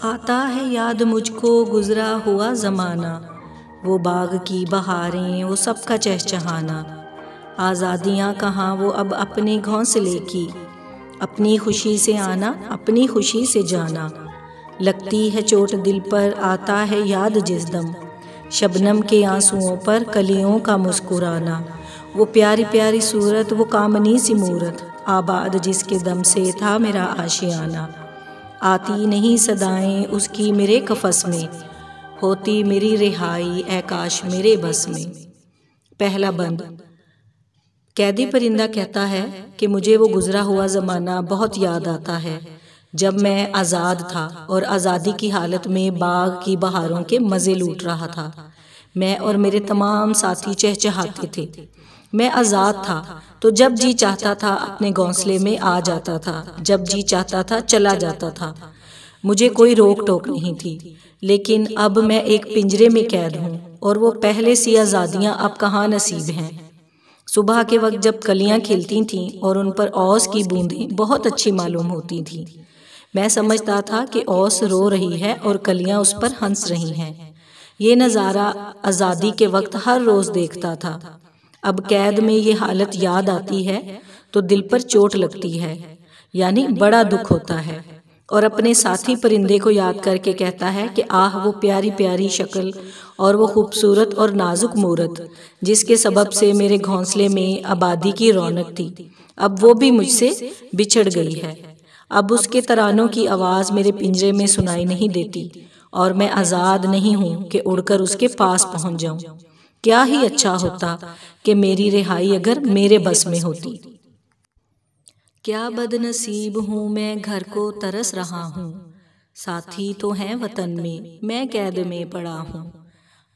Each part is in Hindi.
आता है याद मुझको गुजरा हुआ ज़माना, वो बाग की बहारें, वो सबका चहचहाना। आज़ादियाँ कहाँ वो अब अपने घोंसले की, अपनी खुशी से आना, अपनी खुशी से जाना। लगती है चोट दिल पर, आता है याद जिस दम, शबनम के आंसुओं पर कलियों का मुस्कुराना। वो प्यारी प्यारी सूरत, वो कामनी सी मूरत, आबाद जिसके दम से था मेरा आशियाना। आती नहीं सदाएं उसकी मेरे कफस में, होती मेरी रिहाई ऐ काश मेरे बस में। पहला बंद। कैदी परिंदा कहता है कि मुझे वो गुजरा हुआ ज़माना बहुत याद आता है, जब मैं आज़ाद था और आज़ादी की हालत में बाग की बहारों के मज़े लूट रहा था। मैं और मेरे तमाम साथी चहचहाते थे। मैं आज़ाद था तो जब जी चाहता था अपने घोंसले में आ जाता था, जब जी चाहता था चला जाता था। मुझे कोई रोक टोक नहीं थी। लेकिन अब मैं एक पिंजरे में कैद हूँ और वो पहले सी आज़ादियाँ अब कहाँ नसीब हैं। सुबह के वक्त जब कलियाँ खिलती थीं और उन पर औस की बूंदें बहुत अच्छी मालूम होती थीं, मैं समझता था कि औस रो रही है और कलियाँ उस पर हंस रही हैं। ये नज़ारा आज़ादी के वक्त हर रोज़ देखता था। अब कैद में ये हालत याद आती है तो दिल पर चोट लगती है, यानी बड़ा दुख होता है। और अपने साथी परिंदे को याद करके कहता है कि आह वो प्यारी प्यारी शक्ल और वो खूबसूरत और नाजुक मूरत, जिसके सबब से मेरे घोंसले में आबादी की रौनक थी, अब वो भी मुझसे बिछड़ गई है। अब उसके तरानों की आवाज़ मेरे पिंजरे में सुनाई नहीं देती और मैं आज़ाद नहीं हूँ कि उड़कर उसके पास पहुँच जाऊँ। क्या ही अच्छा होता कि मेरी रिहाई अगर मेरे बस में होती। क्या बदनसीब हूँ मैं, घर को तरस रहा हूँ, साथी तो हैं वतन में, मैं कैद में पड़ा हूँ।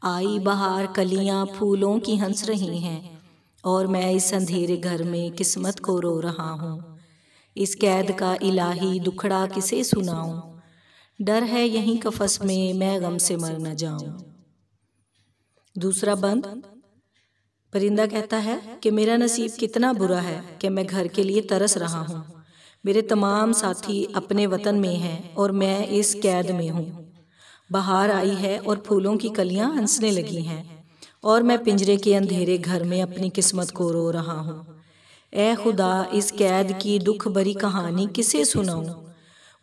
आई बहार कलियाँ फूलों की हंस रही हैं और मैं इस अंधेरे घर में किस्मत को रो रहा हूँ। इस कैद का इलाही दुखड़ा किसे सुनाऊं, डर है यहीं कफस में मैं गम से मर न जाऊं। दूसरा बंद। परिंदा कहता है कि मेरा नसीब कितना बुरा है कि मैं घर के लिए तरस रहा हूँ। मेरे तमाम साथी अपने वतन में हैं और मैं इस कैद में हूँ। बहार आई है और फूलों की कलियां हंसने लगी हैं और मैं पिंजरे के अंधेरे घर में अपनी किस्मत को रो रहा हूँ। ऐ खुदा, इस कैद की दुख भरी कहानी किसे सुनाऊं।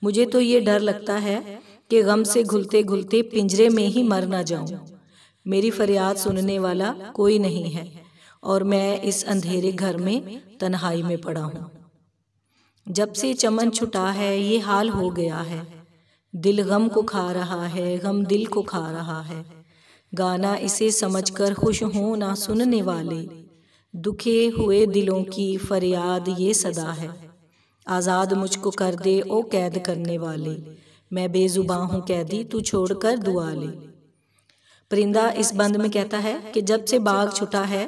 मुझे तो ये डर लगता है कि गम से घुलते घुलते पिंजरे में ही मर ना जाऊं। मेरी फरियाद सुनने वाला कोई नहीं है और मैं इस अंधेरे घर में तन्हाई में पड़ा हूँ। जब से चमन छुटा है ये हाल हो गया है, दिल गम को खा रहा है, गम दिल को खा रहा है। गाना इसे समझकर खुश हों ना सुनने वाले, दुखे हुए दिलों की फरियाद ये सदा है। आज़ाद मुझको कर दे ओ कैद करने वाले, मैं बेजुबां हूँ कैदी तू छोड़कर दुआ ले। परिंदा इस बंद में कहता है कि जब से बाग छुटा है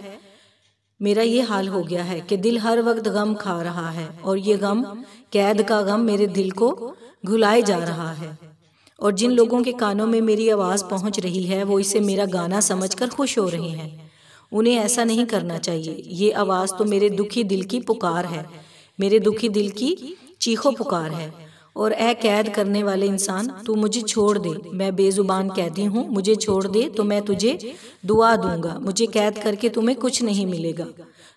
मेरा ये हाल हो गया है कि दिल हर वक्त गम खा रहा है और ये गम, कैद का गम, मेरे दिल को घुलाए जा रहा है। और जिन लोगों के कानों में मेरी आवाज़ पहुँच रही है वो इसे मेरा गाना समझकर खुश हो रहे हैं। उन्हें ऐसा नहीं करना चाहिए। ये आवाज़ तो मेरे दुखी दिल की पुकार है, मेरे दुखी दिल की चीखो पुकार है। और ऐ कैद करने वाले इंसान, तू मुझे छोड़ दे, मैं बेजुबान कैदी हूँ, मुझे छोड़ दे तो मैं तुझे दुआ दूंगा। मुझे कैद करके तुम्हें कुछ नहीं मिलेगा,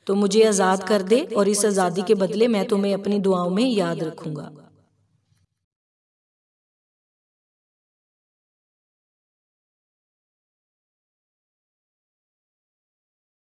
तो मुझे आज़ाद कर दे और इस आज़ादी के बदले मैं तुम्हें अपनी दुआओं में याद रखूंगा।